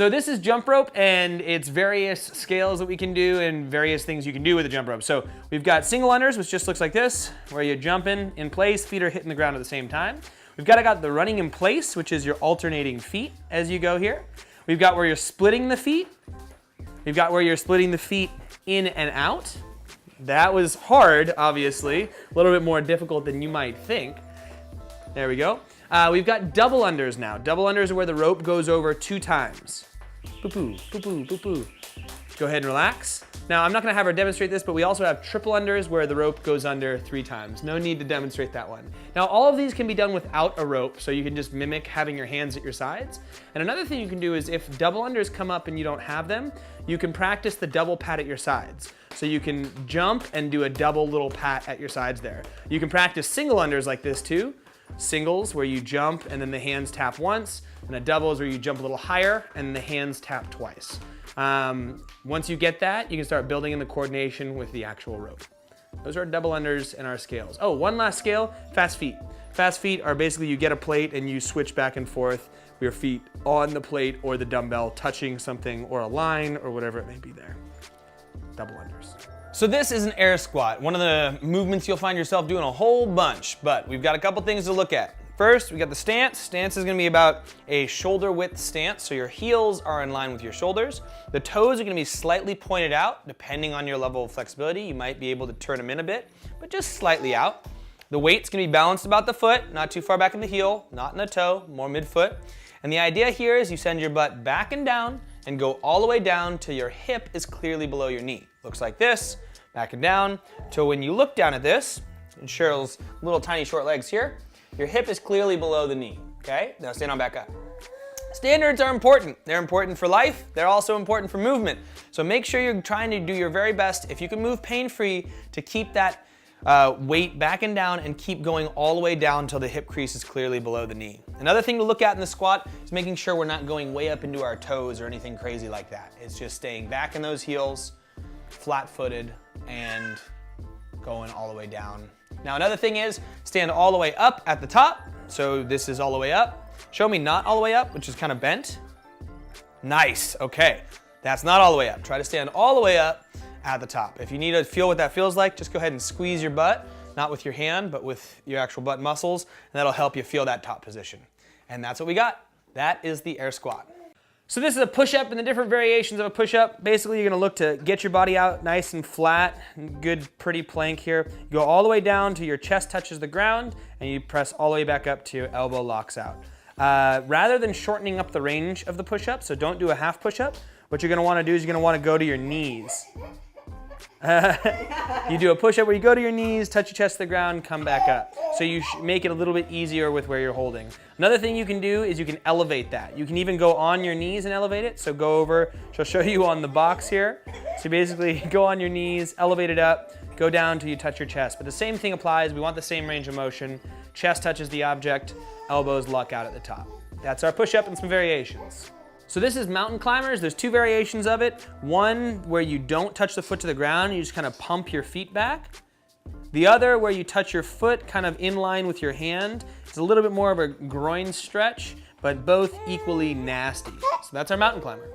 So this is jump rope, and it's various scales that we can do and various things you can do with a jump rope. So we've got single-unders, which just looks like this, where you're jumping in place, feet are hitting the ground at the same time. We've got the running in place, which is your alternating feet as you go here. We've got where you're splitting the feet. We've got where you're splitting the feet in and out. That was hard, obviously. A little bit more difficult than you might think. There we go. We've got double unders now. Double unders are where the rope goes over 2 times. Poo-poo, poo-poo, poo-poo. Go ahead and relax. Now, I'm not gonna have her demonstrate this, but we also have triple unders where the rope goes under 3 times. No need to demonstrate that one. Now, all of these can be done without a rope, so you can just mimic having your hands at your sides. And another thing you can do is if double unders come up and you don't have them, you can practice the double pat at your sides. So you can jump and do a double little pat at your sides there. You can practice single unders like this too. Singles where you jump and then the hands tap once, and a double is where you jump a little higher and the hands tap twice. Once you get that, you can start building in the coordination with the actual rope. Those are our double unders and our scales. Oh, one last scale, fast feet. Fast feet are basically you get a plate and you switch back and forth with your feet on the plate or the dumbbell, touching something or a line or whatever it may be there. Double unders. So this is an air squat, one of the movements you'll find yourself doing a whole bunch, but we've got a couple things to look at. First, we got the stance. Stance is gonna be about a shoulder width stance, so your heels are in line with your shoulders. The toes are gonna be slightly pointed out, depending on your level of flexibility. You might be able to turn them in a bit, but just slightly out. The weight's gonna be balanced about the foot, not too far back in the heel, not in the toe, more midfoot. And the idea here is you send your butt back and down and go all the way down till your hip is clearly below your knee. Looks like this, back and down, till when you look down at this, and Cheryl's little tiny short legs here, your hip is clearly below the knee, okay? Now stand on back up. Standards are important. They're important for life. They're also important for movement. So make sure you're trying to do your very best, if you can move pain-free, to keep that weight back and down and keep going all the way down until the hip crease is clearly below the knee. Another thing to look at in the squat is making sure we're not going way up into our toes or anything crazy like that. It's just staying back in those heels, flat-footed, and going all the way down. Now another thing is stand all the way up at the top. So this is all the way up. Show me not all the way up, which is kind of bent. Nice, okay. That's not all the way up. Try to stand all the way up at the top. If you need to feel what that feels like, just go ahead and squeeze your butt, not with your hand, but with your actual butt muscles, and that'll help you feel that top position. And that's what we got. That is the air squat. So this is a push-up and the different variations of a push-up. Basically, you're gonna look to get your body out nice and flat, good pretty plank here. You go all the way down to your chest touches the ground, and you press all the way back up to your elbow locks out. Rather than shortening up the range of the push-up, so don't do a half push-up, what you're gonna wanna do is you're gonna wanna go to your knees. You do a push-up where you go to your knees, touch your chest to the ground, come back up. So you make it a little bit easier with where you're holding. Another thing you can do is you can elevate that. You can even go on your knees and elevate it. So go over, she'll show you on the box here. So basically go on your knees, elevate it up, go down till you touch your chest. But the same thing applies. We want the same range of motion. Chest touches the object, elbows lock out at the top. That's our push-up and some variations. So this is mountain climbers. There's 2 variations of it. One where you don't touch the foot to the ground, you just kind of pump your feet back. The other where you touch your foot kind of in line with your hand. It's a little bit more of a groin stretch, but both equally nasty. So that's our mountain climber.